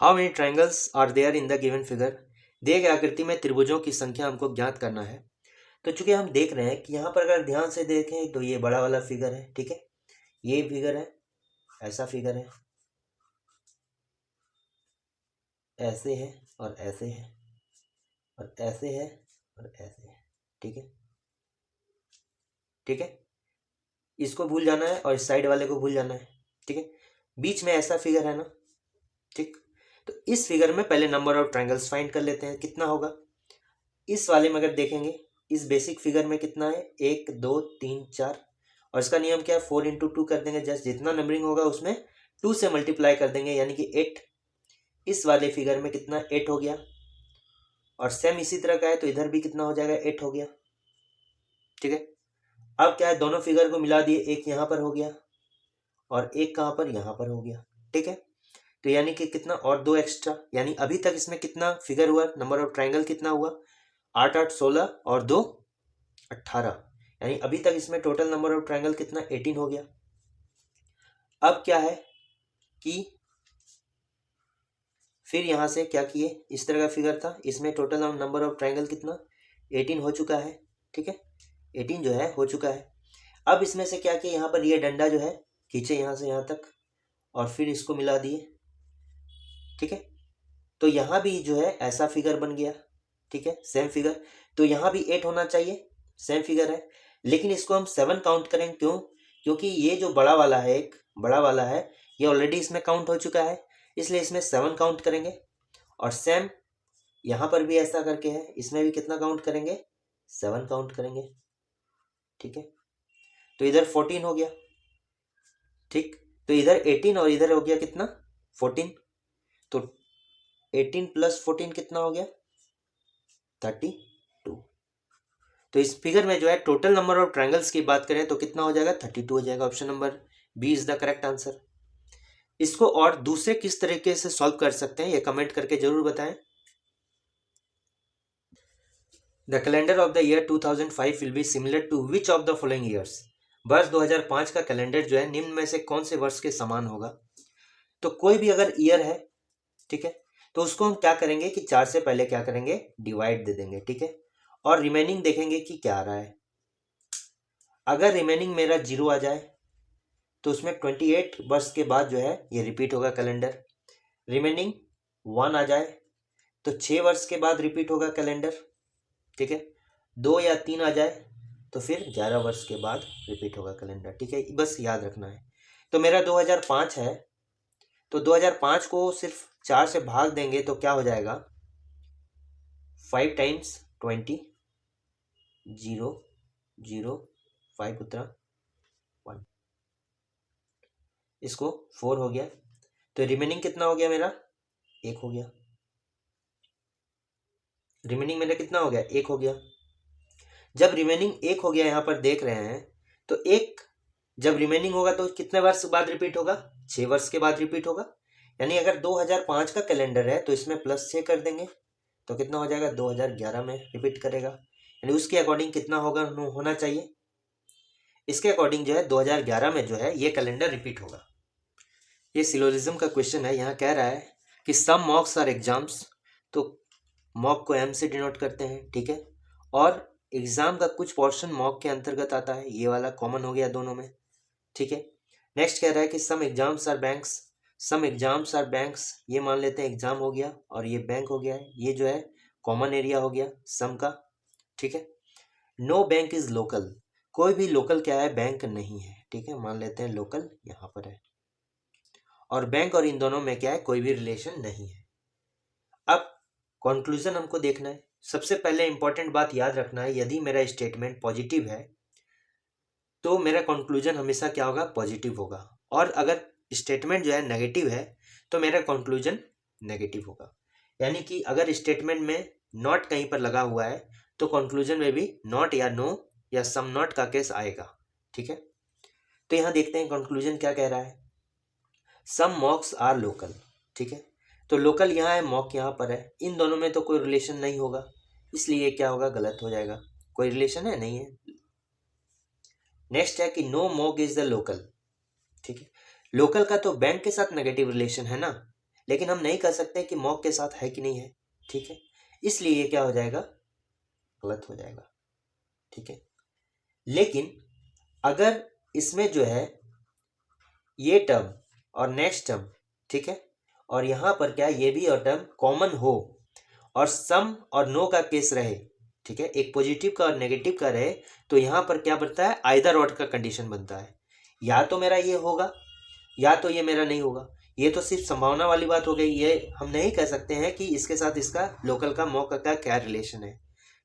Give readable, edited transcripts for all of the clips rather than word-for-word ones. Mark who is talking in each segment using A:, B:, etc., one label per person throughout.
A: How many triangles are there in the given figure. दिए गए आकृति में त्रिभुजों की संख्या हमको ज्ञात करना है। तो चूंकि हम देख रहे हैं कि यहाँ पर अगर ध्यान से देखें तो ये बड़ा वाला फिगर है, ठीक है, ये फिगर है, ऐसा फिगर है, ऐसे है और ऐसे है और ऐसे है और ऐसे है, ठीक है, ठीक है, इसको भूल जाना है और इस साइड वाले को भूल जाना है, ठीक है। बीच में ऐसा फिगर है ना, ठीक। तो इस फिगर में पहले नंबर ऑफ ट्रायंगल्स फाइंड कर लेते हैं, कितना होगा। इस वाले में अगर देखेंगे, इस बेसिक फिगर में कितना है, 1 2 3 4, और इसका नियम क्या है, 4 इंटू 2 कर देंगे, जस्ट जितना नंबरिंग होगा उसमें 2 से मल्टीप्लाई कर देंगे, यानी कि 8। इस वाले फिगर में कितना, 8 हो गया, और सेम इसी तरह का है तो इधर भी कितना हो जाएगा, 8 हो गया, ठीक है। अब क्या है, दोनों फिगर को मिला दिए, एक यहाँ पर हो गया और एक कहाँ पर, यहाँ पर हो गया, ठीक है। तो यानी कि कितना, और 2 एक्स्ट्रा, यानी अभी तक इसमें कितना फिगर हुआ, नंबर ऑफ ट्राइंगल कितना हुआ, 8 8 16 और 2 18, यानी अभी तक इसमें टोटल नंबर ऑफ ट्राइंगल कितना, 18 हो गया। अब क्या है कि फिर यहाँ से क्या किए, इस तरह का फिगर था, इसमें टोटल नंबर ऑफ ट्राइंगल कितना, 18 हो चुका है, ठीक है, 18 जो है हो चुका है। अब इसमें से क्या किया, यहाँ पर ये डंडा जो है खींचे यहाँ से यहाँ तक और फिर इसको मिला दिए, ठीक है। तो यहाँ भी जो है ऐसा फिगर बन गया, ठीक है, सेम फिगर। तो यहाँ भी 8 होना चाहिए, सेम फिगर है, लेकिन इसको हम 7 काउंट करें, क्यों, क्योंकि ये जो बड़ा वाला है, एक बड़ा वाला है, ये ऑलरेडी इसमें काउंट हो चुका है, इसलिए इसमें 7 काउंट करेंगे। और सेम यहाँ पर भी ऐसा करके है, इसमें भी कितना काउंट करेंगे, 7 काउंट करेंगे, ठीक है। तो इधर 14 हो गया, ठीक। तो इधर 18 और इधर हो गया कितना, 14। तो 18 प्लस 14 कितना हो गया, 32। तो इस फिगर में जो है टोटल नंबर ऑफ ट्रायंगल्स की बात करें तो कितना हो जाएगा, 32 हो जाएगा। Option number B is the correct answer. इसको और दूसरे किस तरीके से सॉल्व कर सकते हैं, ये कमेंट करके जरूर बताएं। The calendar of the year 2005 will be similar to which of the following years. वर्ष 2005 का कैलेंडर जो है निम्न में से कौन से वर्ष के समान होगा। तो कोई भी अगर ईयर है, ठीक है, तो उसको हम क्या करेंगे कि 4 से पहले क्या करेंगे, डिवाइड दे देंगे, ठीक है, और रिमेनिंग देखेंगे कि क्या आ रहा है। अगर रिमेनिंग मेरा 0 आ जाए तो उसमें 28 वर्ष के बाद जो है ये रिपीट होगा कैलेंडर। रिमेनिंग 1 आ जाए तो 6 वर्ष के बाद रिपीट होगा कैलेंडर, ठीक है। 2 या 3 आ जाए तो फिर 11 वर्ष के बाद रिपीट होगा कैलेंडर, ठीक है, बस याद रखना है। तो मेरा 2005 है, तो 2005 को सिर्फ 4 से भाग देंगे तो क्या हो जाएगा, 5 टाइम्स 20, 0 0 5 उतरा 1, इसको 4 हो गया। तो रिमेनिंग कितना हो गया मेरा, 1 हो गया। रिमेनिंग मेरा कितना हो गया, 1 हो गया। जब रिमेनिंग 1 हो गया, यहाँ पर देख रहे हैं, तो 1 जब रिमेनिंग होगा तो कितने वर्ष बाद रिपीट होगा, 6 वर्ष के बाद रिपीट होगा। यानी अगर 2005 का कैलेंडर है तो इसमें +6 कर देंगे तो कितना हो जाएगा, 2011 में रिपीट करेगा, यानी उसके अकॉर्डिंग कितना होगा, होना चाहिए, इसके अकॉर्डिंग जो है 2011 में जो है ये कैलेंडर रिपीट होगा। ये सिलोजिज्म का क्वेश्चन है। यहाँ कह रहा है कि सम मॉक्स आर एग्जाम्स, तो मॉक को एम से डिनोट करते हैं, ठीक है, और एग्जाम का कुछ पोर्शन मॉक के अंतर्गत आता है, ये वाला कॉमन हो गया दोनों में, ठीक है। नेक्स्ट कह रहा है कि some exams are banks, some exams are banks, ये मान लेते हैं एग्जाम हो गया और ये बैंक हो गया है, ये जो है कॉमन एरिया हो गया सम का, ठीक है। नो बैंक इज लोकल, कोई भी लोकल क्या है, बैंक नहीं है, ठीक है, मान लेते हैं लोकल यहाँ पर है, और बैंक और इन दोनों में क्या है, कोई भी रिलेशन नहीं है। अब कंक्लूजन हमको देखना है। सबसे पहले इंपॉर्टेंट बात याद रखना है, यदि मेरा स्टेटमेंट पॉजिटिव है तो मेरा कंक्लूजन हमेशा क्या होगा, पॉजिटिव होगा, और अगर स्टेटमेंट जो है नेगेटिव है तो मेरा कंक्लूजन नेगेटिव होगा। यानी कि अगर स्टेटमेंट में नॉट कहीं पर लगा हुआ है तो कंक्लूजन में भी नॉट या नो या सम नॉट का केस आएगा, ठीक है। तो यहाँ देखते हैं कंक्लूजन क्या कह रहा है, सम मॉक्स आर लोकल, ठीक है, तो लोकल यहाँ है, मॉक यहाँ पर है, इन दोनों में तो कोई रिलेशन नहीं होगा, इसलिए क्या होगा, गलत हो जाएगा, कोई रिलेशन है नहीं है। नेक्स्ट है कि no mock is the local, ठीक है, लोकल का तो बैंक के साथ नेगेटिव रिलेशन है ना, लेकिन हम नहीं कह सकते कि मॉक के साथ है कि नहीं है, ठीक है। इसलिए ये क्या हो जाएगा, गलत हो जाएगा, ठीक है। लेकिन अगर इसमें जो है ये टर्म और नेक्स्ट टर्म, ठीक है, और यहाँ पर क्या ये भी और टर्म कॉमन हो और सम और नो का केस रहे, ठीक है, एक पॉजिटिव का और नेगेटिव का रहे, तो यहाँ पर क्या बनता है, आइदर और का कंडीशन बनता है। या तो मेरा ये होगा या तो ये मेरा नहीं होगा। ये तो सिर्फ संभावना वाली बात हो गई, ये हम नहीं कह सकते हैं कि इसके साथ इसका लोकल का मॉक का क्या रिलेशन है,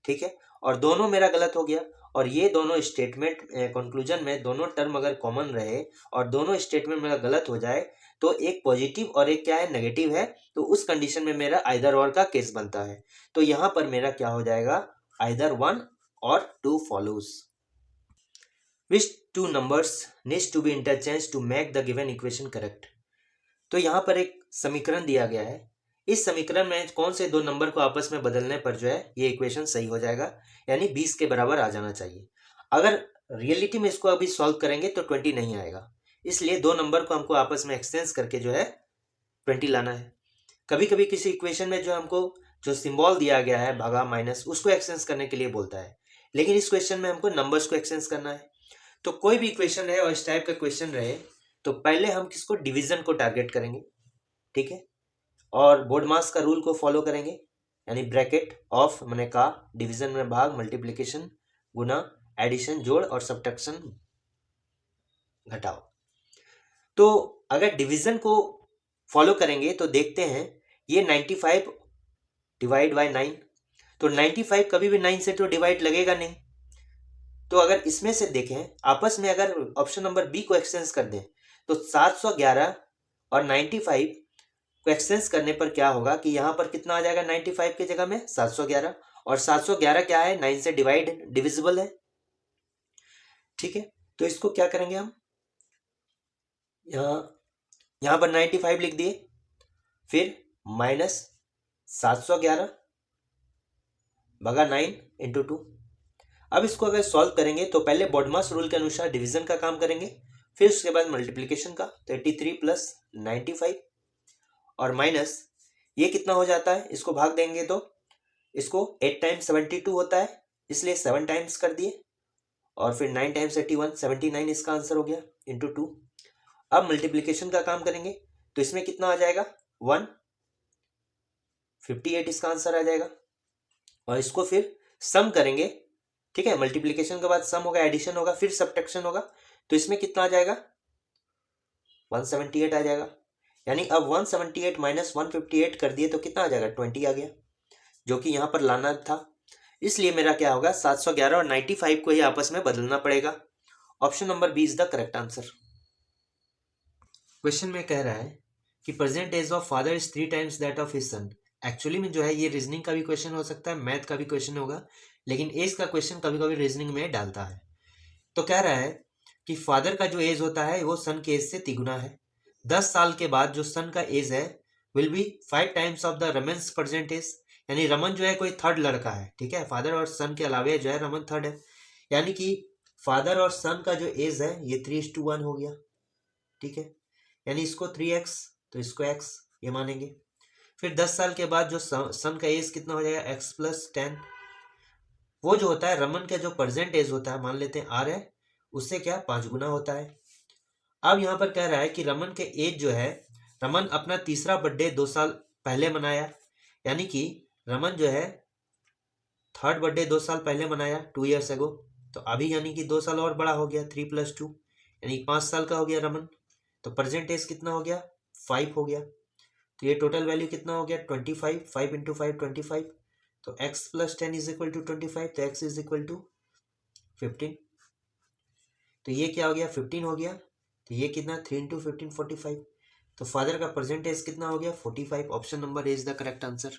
A: ठीक है। और दोनों मेरा गलत हो गया, और ये दोनों स्टेटमेंट कंक्लूजन में दोनों टर्म अगर कॉमन रहे और दोनों स्टेटमेंट मेरा गलत हो जाए तो एक पॉजिटिव और एक क्या है, नेगेटिव है, तो उस कंडीशन में मेरा आइदर और का केस बनता है। तो यहाँ पर मेरा क्या हो जाएगा, आइदर 1 और 2 follows. Which two numbers needs to be interchanged to make the given equation correct? तो यहाँ पर एक समीकरण दिया गया है, इस समीकरण में कौन से दो नंबर को आपस में बदलने पर जो है ये इक्वेशन सही हो जाएगा, यानी 20 के बराबर आ जाना चाहिए। अगर रियलिटी में इसको अभी सॉल्व करेंगे तो 20 नहीं आएगा, इसलिए दो नंबर को हमको आपस में एक्सचेंज करके जो है 20 लाना है। कभी कभी किसी इक्वेशन में जो हमको जो सिंबल दिया गया है भागा माइनस, उसको एक्सचेंज करने के लिए बोलता है, लेकिन इस क्वेश्चन में हमको नंबर्स को एक्सचेंज करना है। तो कोई भी इक्वेशन है और इस टाइप का क्वेश्चन रहे तो पहले हम किसको, डिवीजन को टारगेट करेंगे, ठीक है, और बोर्डमास का रूल को फॉलो करेंगे, यानी ब्रैकेट ऑफ मैंने का, डिवीजन में भाग, मल्टीप्लिकेशन गुना, एडिशन जोड़ और सब्ट्रैक्शन घटाओ। तो अगर डिवीजन को फॉलो करेंगे तो देखते हैं ये 95 डिवाइड बाय 9, तो 95 कभी भी 9 से तो डिवाइड लगेगा नहीं। तो अगर इसमें से देखें आपस में, अगर ऑप्शन नंबर बी को एक्सचेंज कर दें तो 711 और 95 को एक्सचेंज करने पर क्या होगा कि यहाँ पर कितना आ जाएगा, 95 की जगह में 711, और 711 क्या है, 9 से डिविजिबल है, ठीक है। तो इसको क्या करेंगे हम, यहाँ पर 95 लिख दिए, फिर माइनस 711 भगा 9 इंटू 2। अब इसको अगर सॉल्व करेंगे तो पहले बॉडमास रूल के अनुसार डिवीजन का काम करेंगे, फिर उसके बाद मल्टीप्लिकेशन का, तो 83 प्लस 95 और माइनस ये कितना हो जाता है, इसको भाग देंगे तो इसको 8 टाइम्स 72 होता है, इसलिए 7 टाइम्स कर दिए, और फिर 9 टाइम्स 81, 79 इसका आंसर हो गया, इंटू 2। अब मल्टीप्लिकेशन का काम करेंगे तो इसमें कितना आ जाएगा, 158 इसका आंसर आ जाएगा, और इसको फिर सम करेंगे, ठीक है, मल्टीप्लिकेशन के बाद सम होगा, एडिशन होगा, फिर सब्ट्रैक्शन होगा, तो इसमें कितना आ जाएगा, 178 आ जाएगा। यानी अब 178 माइनस 158 कर दिए तो कितना आ जाएगा, 20 आ गया, जो कि यहाँ पर लाना था। इसलिए मेरा क्या होगा, 711 और 95 को ही आपस में बदलना पड़ेगा। Option number B is the correct answer. Question में कह रहा है कि present age of father is 3 times that of his son. Actually में जो है ये रीजनिंग का भी क्वेश्चन हो सकता है, मैथ का भी क्वेश्चन होगा, लेकिन एज का क्वेश्चन कभी कभी रीजनिंग में डालता है। तो कह रहा है कि फादर का जो एज होता है वो सन के एज से 3 गुना है। 10 साल के बाद जो सन का एज है will be 5 times of the Raman's present age, यानी रमन जो है कोई थर्ड लड़का है, ठीक है, फादर और सन के अलावे जो है रमन थर्ड है, यानी कि फादर और सन का जो एज है ये 3:1 हो गया, ठीक है, यानी इसको 3x तो इसको x ये मानेंगे। फिर 10 साल के बाद जो सन का एज कितना हो जाएगा, x प्लस 10, वो जो होता है रमन का जो प्रेजेंट एज होता है, मान लेते हैं r है, उससे क्या 5 गुना होता है। अब यहाँ पर कह रहा है कि रमन के एज जो है, रमन अपना तीसरा बर्थडे 2 साल पहले मनाया, यानी कि रमन जो है थर्ड बर्थडे 2 साल पहले मनाया, 2 ईयर्स एगो, तो अभी यानी कि 2 साल और बड़ा हो गया, 3 + 2 यानी 5 साल का हो गया रमन। तो प्रेजेंट एज कितना हो गया, 5 हो गया, तो ये टोटल वैल्यू कितना हो गया, 25, 5 × 5 25, तो x + 10 = 25, तो x = 15, तो ये क्या हो गया, 15 हो गया, तो ये कितना, 3 × 15 45, तो फादर का प्रेजेंट एज कितना हो गया, 45। Option number A is the correct answer.